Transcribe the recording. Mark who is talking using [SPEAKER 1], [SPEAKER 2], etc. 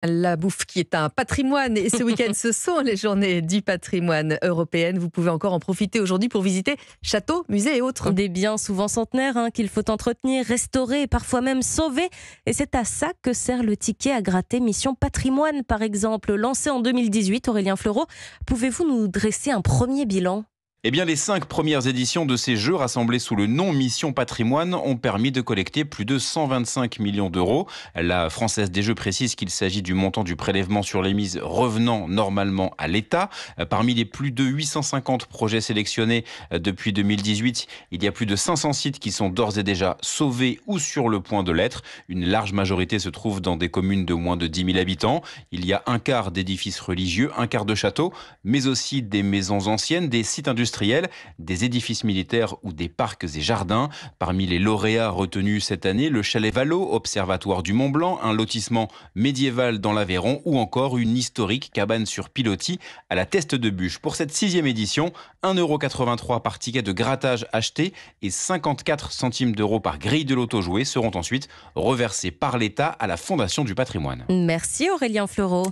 [SPEAKER 1] La bouffe qui est un patrimoine, et ce week-end ce sont les journées du patrimoine européennes. Vous pouvez encore en profiter aujourd'hui pour visiter châteaux, musées et autres.
[SPEAKER 2] Des biens souvent centenaires qu'il faut entretenir, restaurer et parfois même sauver. Et c'est à ça que sert le ticket à gratter Mission Patrimoine, par exemple. Lancé en 2018, Aurélien Fleureau, pouvez-vous nous dresser un premier bilan ?
[SPEAKER 3] Eh bien, les 5 premières éditions de ces jeux, rassemblés sous le nom Mission Patrimoine, ont permis de collecter plus de 125 millions d'euros. La Française des Jeux précise qu'il s'agit du montant du prélèvement sur les mises revenant normalement à l'État. Parmi les plus de 850 projets sélectionnés depuis 2018, il y a plus de 500 sites qui sont d'ores et déjà sauvés ou sur le point de l'être. Une large majorité se trouve dans des communes de moins de 10 000 habitants. Il y a un quart d'édifices religieux, un quart de châteaux, mais aussi des maisons anciennes, des sites industriels, des édifices militaires ou des parcs et jardins. Parmi les lauréats retenus cette année, le chalet Vallot, observatoire du Mont-Blanc, un lotissement médiéval dans l'Aveyron ou encore une historique cabane sur pilotis à la Teste de Buch. Pour cette 6e édition, 1,83 € par ticket de grattage acheté et 54 centimes d'euros par grille de loto jouée seront ensuite reversés par l'État à la Fondation du patrimoine.
[SPEAKER 2] Merci Aurélien Fleureau.